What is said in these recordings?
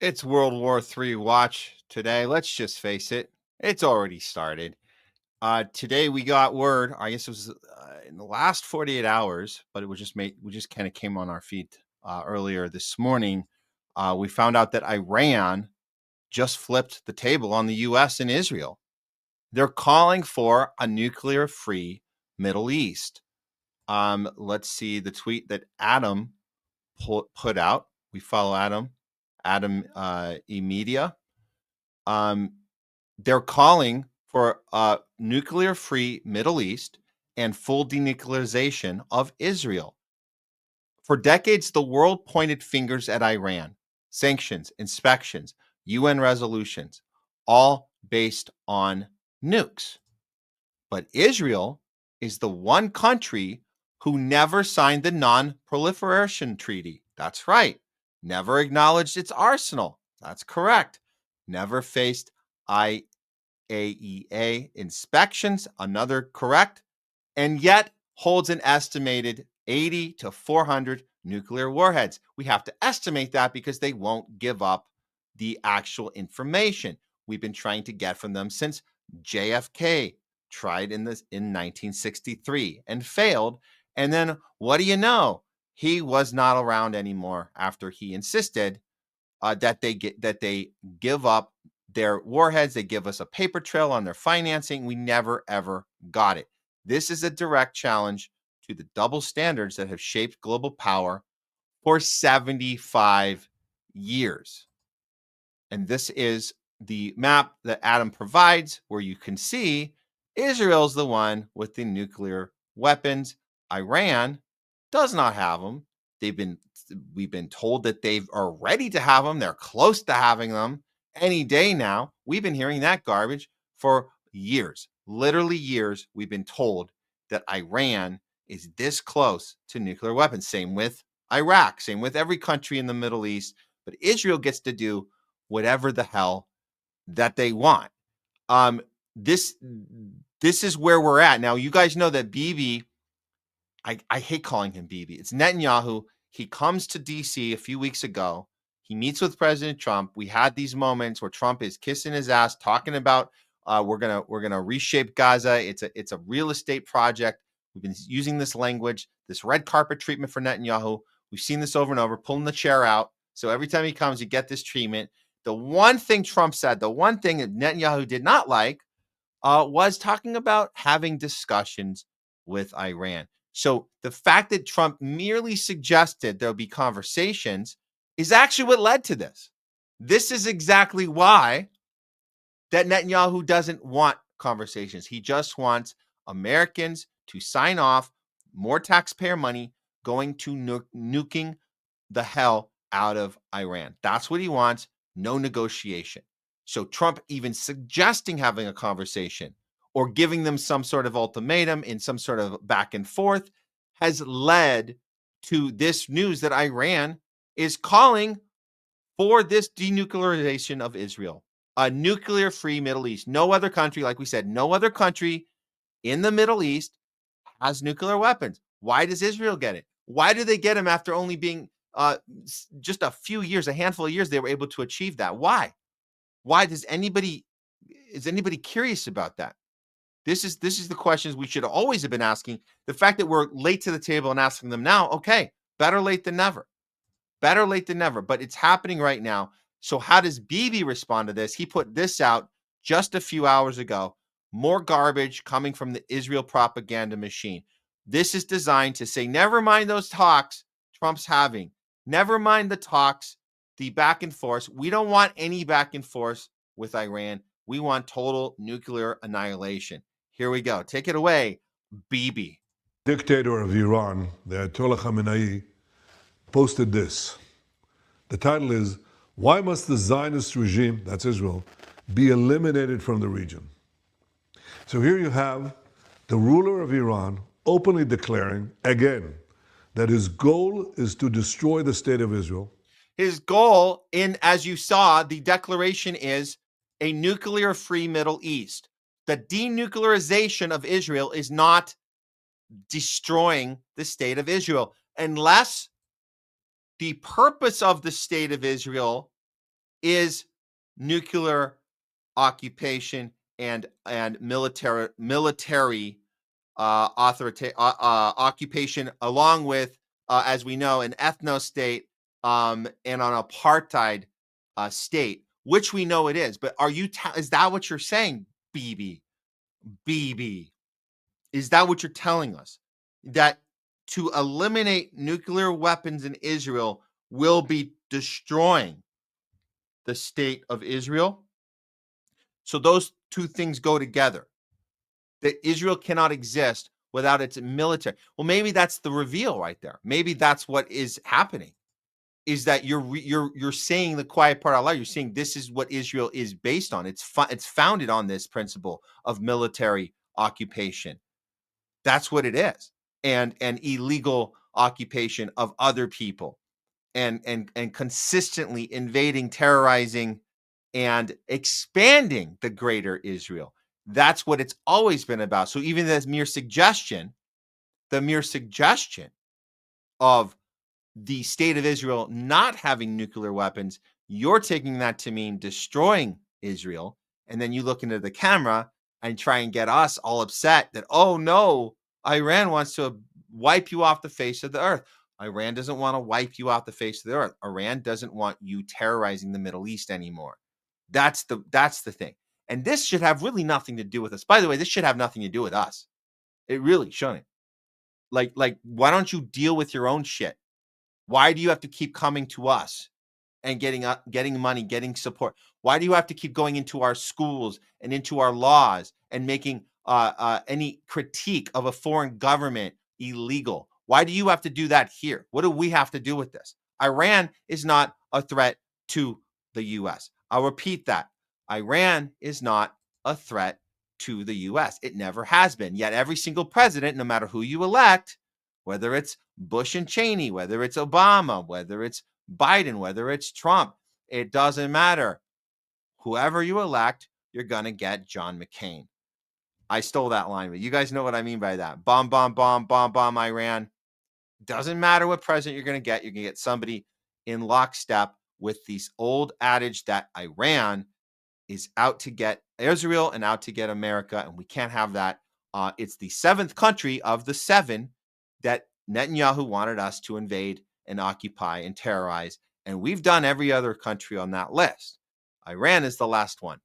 It's World War III watch today. Let's just face it, it's already started. Today we got word. I guess it was in the last 48 hours, but it was just made. We just kind of came on our feet earlier this morning. We found out that Iran just flipped the table on the U.S. and Israel. They're calling for a nuclear-free Middle East. Let's see the tweet that Adam put out. We follow Adam Media. They're calling for a nuclear-free Middle East and full denuclearization of Israel. For decades, the world pointed fingers at Iran. Sanctions, inspections, UN resolutions, all based on nukes. But Israel is the one country who never signed the Non-Proliferation Treaty. That's right. Never acknowledged its arsenal. That's correct. Never faced IAEA inspections. Another correct. And yet holds an estimated 80 to 400 nuclear warheads. We have to estimate that because they won't give up the actual information we've been trying to get from them since JFK tried in 1963 and failed. And then what do you know? He was not around anymore after he insisted that they give up their warheads. They give us a paper trail on their financing. We never ever got it. This is a direct challenge to the double standards that have shaped global power for 75 years. And this is the map that Adam provides, where you can see Israel's the one with the nuclear weapons. Iran does not have them. We've been told that they are ready to have them. They're close to having them any day now. We've been hearing that garbage for years, literally years. We've been told that Iran is this close to nuclear weapons. Same with Iraq, same with every country in the Middle East. But Israel gets to do whatever the hell that they want. This is where we're at now. You guys know that Bibi, I hate calling him Bibi. It's Netanyahu. He comes to DC a few weeks ago. He meets with President Trump. We had these moments where Trump is kissing his ass, talking about we're gonna reshape Gaza. It's a real estate project. We've been using this language, this red carpet treatment for Netanyahu. We've seen this over and over, pulling the chair out. So every time he comes, you get this treatment. The one thing Trump said, the one thing that Netanyahu did not like, was talking about having discussions with Iran. So the fact that Trump merely suggested there'll be conversations is actually what led to this. This is exactly why that Netanyahu doesn't want conversations. He just wants Americans to sign off more taxpayer money going to nuking the hell out of Iran. That's what he wants. No negotiation. So Trump even suggesting having a conversation or giving them some sort of ultimatum in some sort of back and forth has led to this news that Iran is calling for this denuclearization of Israel, a nuclear-free Middle East. No other country, like we said, no other country in the Middle East has nuclear weapons. Why does Israel get it? Why do they get them after only being just a few years, a handful of years, they were able to achieve that? Why? Why is anybody curious about that? This is the questions we should always have been asking. The fact that we're late to the table and asking them now, okay, better late than never. Better late than never, but it's happening right now. So how does Bibi respond to this? He put this out just a few hours ago. More garbage coming from the Israel propaganda machine. This is designed to say, never mind those talks Trump's having. Never mind the talks, the back and forth. We don't want any back and forth with Iran. We want total nuclear annihilation. Here we go. Take it away, Bibi. Dictator of Iran, the Ayatollah Khamenei, posted this. The title is, "Why Must the Zionist Regime," that's Israel, "be eliminated from the region?" So here you have the ruler of Iran openly declaring, again, that his goal is to destroy the state of Israel. His goal, as you saw, the declaration is a nuclear-free Middle East. The denuclearization of Israel is not destroying the state of Israel, unless the purpose of the state of Israel is nuclear occupation and military occupation, along with, as we know, an ethno state and an apartheid state, which we know it is. But is that what you're saying, BB? BB, is that what you're telling us? That to eliminate nuclear weapons in Israel will be destroying the state of Israel? So those two things go together. That Israel cannot exist without its military. Well, maybe that's the reveal right there. Maybe that's what is happening. Is that you're saying the quiet part out loud. You're saying this is what Israel is based on. It's founded on this principle of military occupation. That's what it is, and illegal occupation of other people, and consistently invading, terrorizing, and expanding the greater Israel. That's what it's always been about. So even the mere suggestion of the state of Israel not having nuclear weapons, you're taking that to mean destroying Israel. And then you look into the camera and try and get us all upset that, oh no, Iran wants to wipe you off the face of the earth. Iran doesn't want to wipe you off the face of the earth. Iran doesn't want you terrorizing the Middle East anymore. That's the thing. And this should have really nothing to do with us. By the way, this should have nothing to do with us. It really shouldn't. Like, why don't you deal with your own shit? Why do you have to keep coming to us and getting money, getting support? Why do you have to keep going into our schools and into our laws and making any critique of a foreign government illegal? Why do you have to do that here? What do we have to do with this? Iran is not a threat to the U.S. I'll repeat that. Iran is not a threat to the U.S. It never has been. Yet every single president, no matter who you elect, whether it's Bush and Cheney, whether it's Obama, whether it's Biden, whether it's Trump, it doesn't matter. Whoever you elect, you're going to get John McCain. I stole that line, but you guys know what I mean by that. Bomb, bomb, bomb, bomb, bomb, Iran. Doesn't matter what president you're going to get. You're going to get somebody in lockstep with this old adage that Iran is out to get Israel and out to get America, and we can't have that. It's the seventh country of the seven that Netanyahu wanted us to invade and occupy and terrorize, and we've done every other country on that list. Iran is the last one,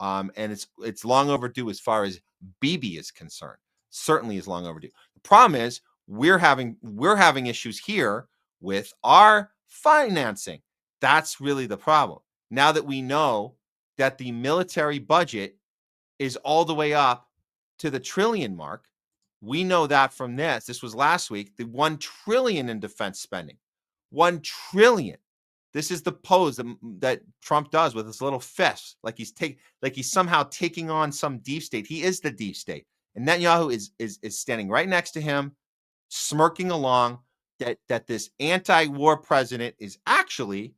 and it's long overdue as far as Bibi is concerned. Certainly is long overdue. The problem is we're having issues here with our financing. That's really the problem. Now that we know that the military budget is all the way up to the trillion mark, we know that from this. This was last week, the 1 trillion in defense spending. 1 trillion. This is the pose that Trump does with his little fist, like he's somehow taking on some deep state. He is the deep state, and Netanyahu is standing right next to him, smirking along. That this anti-war president is actually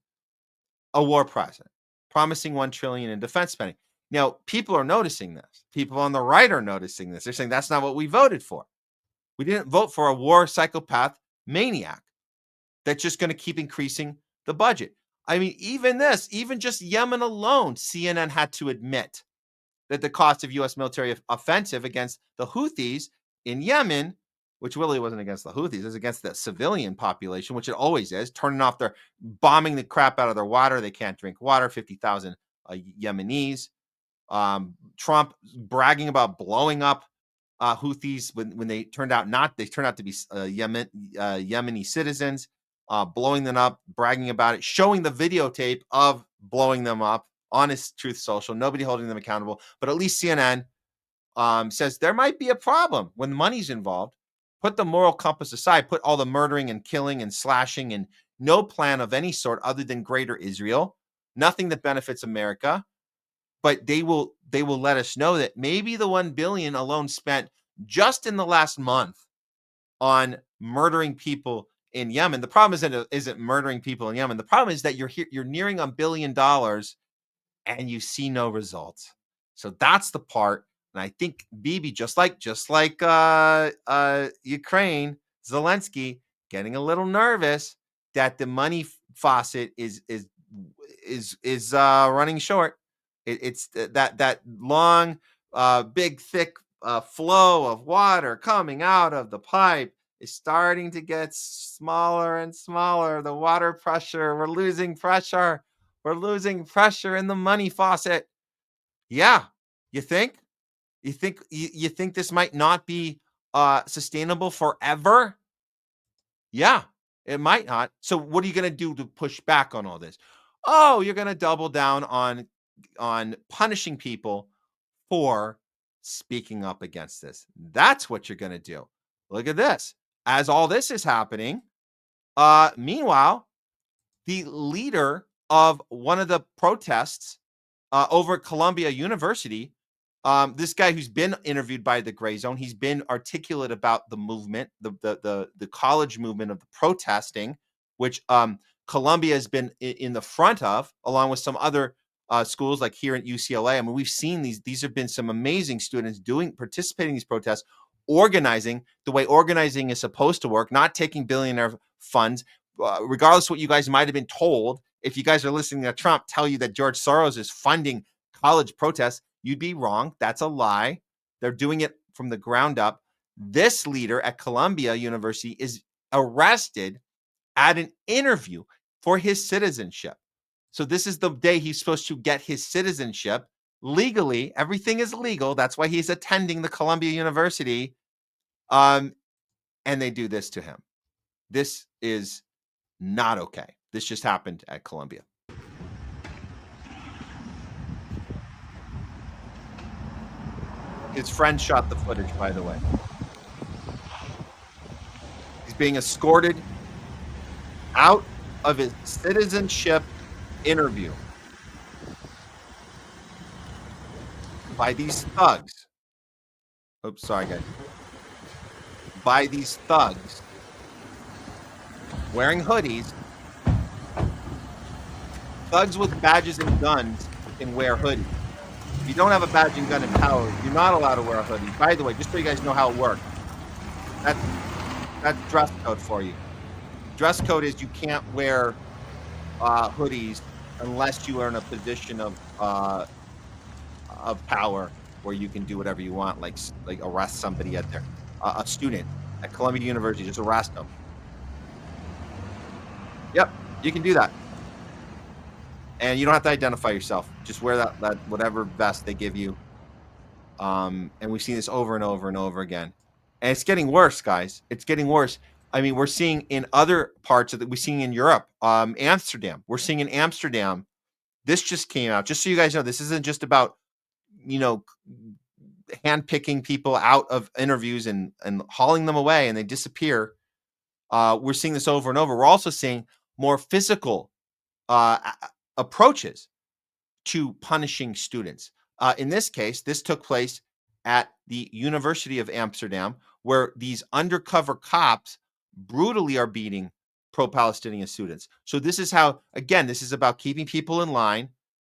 a war president, promising 1 trillion in defense spending. Now, people are noticing this. People on the right are noticing this. They're saying that's not what we voted for. We didn't vote for a war psychopath maniac that's just going to keep increasing the budget. I mean, even just Yemen alone, CNN had to admit that the cost of U.S. military offensive against the Houthis in Yemen, which really wasn't against the Houthis, it was against the civilian population, which it always is, bombing the crap out of their water. They can't drink water, 50,000 Yemenis. Trump bragging about blowing up Houthis when they turned out to be Yemeni citizens, blowing them up, bragging about it, showing the videotape of blowing them up on his Truth Social, nobody holding them accountable. But at least CNN says there might be a problem when money's involved. Put the moral compass aside, put all the murdering and killing and slashing and no plan of any sort other than greater Israel, nothing that benefits America. But they will let us know that maybe the 1 billion alone spent just in the last month on murdering people in Yemen. The problem isn't murdering people in Yemen. The problem is that you're nearing $1 billion and you see no results. So that's the part. And I think Bibi, just like Ukraine, Zelensky, getting a little nervous that the money faucet is is running short. It's that long, big, thick flow of water coming out of the pipe is starting to get smaller and smaller. The water pressure, we're losing pressure. We're losing pressure in the money faucet. Yeah, you think? You think this might not be sustainable forever? Yeah, it might not. So what are you going to do to push back on all this? Oh, you're going to double down on punishing people for speaking up against this. That's what you're going to do. Look at this. As all this is happening, meanwhile, the leader of one of the protests over at Columbia University, this guy who's been interviewed by the Gray Zone, he's been articulate about the movement, the college movement of the protesting, which Columbia has been in the front of, along with some other schools like here at UCLA. I mean, we've seen these have been some amazing students participating in these protests, organizing the way organizing is supposed to work, not taking billionaire funds. Regardless of what you guys might have been told, if you guys are listening to Trump tell you that George Soros is funding college protests, you'd be wrong. That's a lie. They're doing it from the ground up. This leader at Columbia University is arrested at an interview for his citizenship. So this is the day he's supposed to get his citizenship legally. Everything is legal. That's why he's attending the Columbia University. And they do this to him. This is not okay. This just happened at Columbia. His friend shot the footage, by the way. He's being escorted out of his citizenship interview by these thugs. Oops, sorry, guys. By these thugs wearing hoodies. Thugs with badges and guns can wear hoodies. If you don't have a badge and gun and power, you're not allowed to wear a hoodie. By the way, just so you guys know how it works, that's dress code for you. Dress code is you can't wear hoodies unless you are in a position of power where you can do whatever you want, like arrest somebody at their a student at Columbia University, just arrest them. Yep, you can do that. And you don't have to identify yourself. Just wear that whatever vest they give you. And we've seen this over and over and over again. And it's getting worse, guys. It's getting worse. I mean, we're seeing in other parts of we're seeing in Europe, Amsterdam. We're seeing in Amsterdam. This just came out. Just so you guys know, this isn't just about, handpicking people out of interviews and hauling them away and they disappear. We're seeing this over and over. We're also seeing more physical approaches to punishing students. In this case, this took place at the University of Amsterdam, where these undercover cops brutally are beating pro-Palestinian students. So this is how, again, this is about keeping people in line.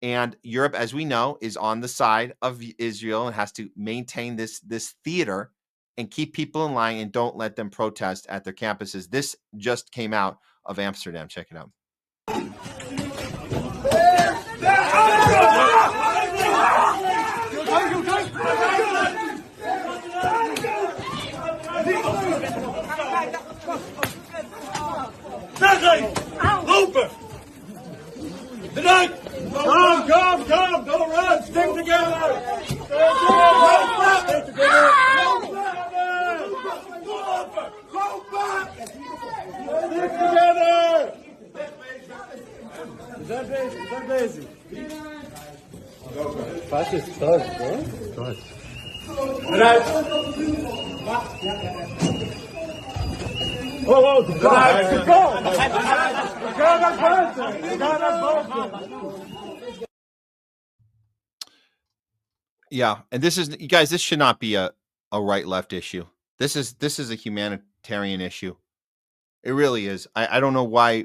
And Europe, as we know, is on the side of Israel and has to maintain this theater and keep people in line and don't let them protest at their campuses. This just came out of Amsterdam. Check it out. Come, don't run, stick together. Stick together. Is that basic? Fast is third, bro. Yeah, and this is, you guys, this should not be a right-left issue. This is a humanitarian issue. It really is. I don't know why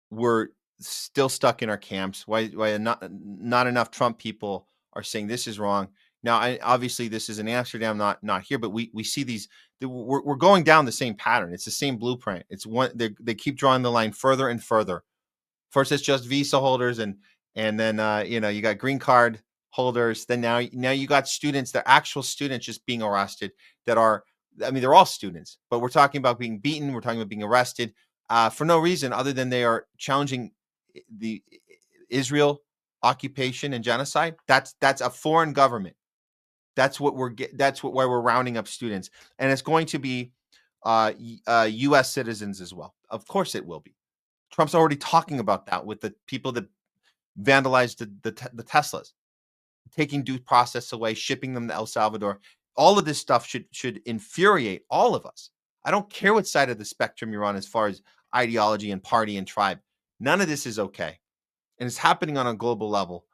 we're still stuck in our camps. Why not enough Trump people are saying this is wrong. Now, obviously, this is in Amsterdam, not here, but we see these. We're going down the same pattern. It's the same blueprint. It's one. They keep drawing the line further and further. First, it's just visa holders and And then you got green card holders. Then now you got students, they're actual students just being arrested that are, I mean, they're all students, but we're talking about being beaten. We're talking about being arrested for no reason other than they are challenging the Israel occupation and genocide. That's a foreign government. That's what why we're rounding up students, and it's going to be U.S. citizens as well. Of course, it will be. Trump's already talking about that with the people that vandalized the Teslas, taking due process away, shipping them to El Salvador. All of this stuff should infuriate all of us. I don't care what side of the spectrum you're on as far as ideology and party and tribe. None of this is okay, and it's happening on a global level.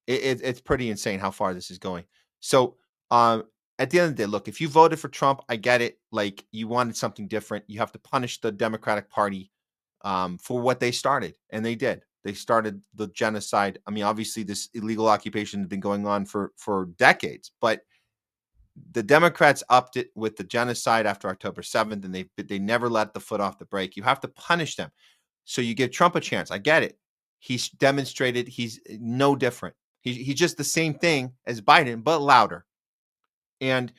It's pretty insane how far this is going. So at the end of the day, look, if you voted for Trump, I get it. Like, you wanted something different. You have to punish the Democratic Party for what they started, and they did. They started the genocide. I mean, obviously, this illegal occupation has been going on for decades, but the Democrats upped it with the genocide after October 7th, and they never let the foot off the brake. You have to punish them. So you give Trump a chance. I get it. He's demonstrated he's no different. He's just the same thing as Biden, but louder. And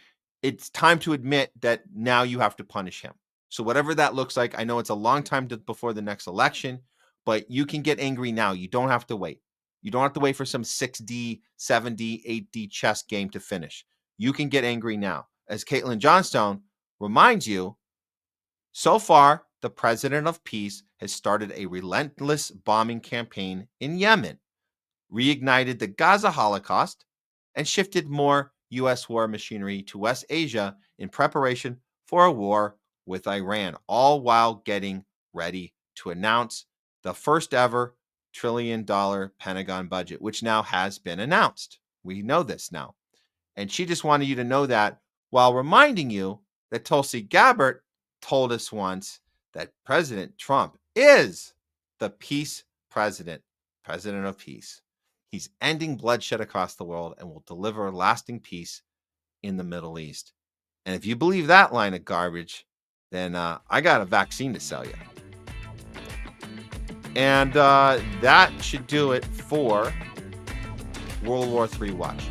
it's time to admit that now you have to punish him. So whatever that looks like, I know it's a long time before the next election, but you can get angry now. You don't have to wait. You don't have to wait for some 6D, 7D, 8D chess game to finish. You can get angry now. As Caitlin Johnstone reminds you, so far, the president of peace has started a relentless bombing campaign in Yemen, reignited the Gaza Holocaust, and shifted more U.S. war machinery to West Asia in preparation for a war with Iran, all while getting ready to announce the first ever $1 trillion Pentagon budget, which now has been announced. We know this now. And she just wanted you to know that, while reminding you that Tulsi Gabbard told us once that President Trump is the peace president of peace. He's ending bloodshed across the world and will deliver lasting peace in the Middle East. And if you believe that line of garbage, then I got a vaccine to sell you. And that should do it for World War III Watch.